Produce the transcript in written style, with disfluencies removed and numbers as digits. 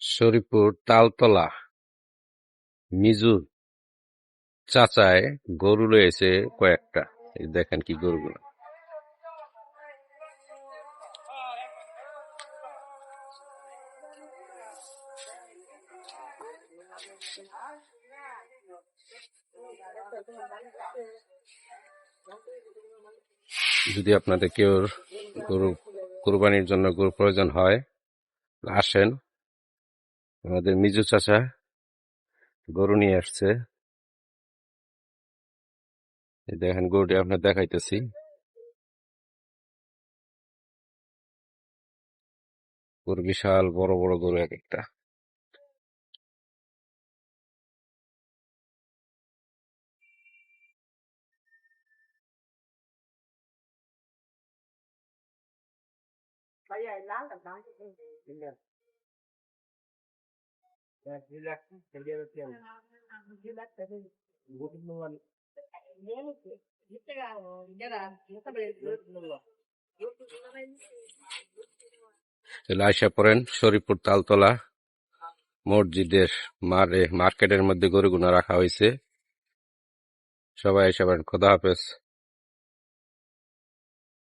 শরীফপুর তালতলা মিজু চাচায় গরু রয়েছে কয়েকটা। এই দেখেন কি গরুগুলো। যদি আপনাদের কেউ গরু কুরবানির জন্য গরু প্রয়োজন হয়, আসেন। আমাদের মিজু চাচা গরু নিয়ে আসছে। এই দেখেন গরুটি আপনার দেখাইতেছি। গরু বিশাল বড় বড় গরু এক একটা। আইসা পড়েন শরীফপুর তালতলা মসজিদের মার্কেটের মধ্যে গরুগুনা রাখা হয়েছে। সবাই এসে পড়েন। খোদা হাফেজ।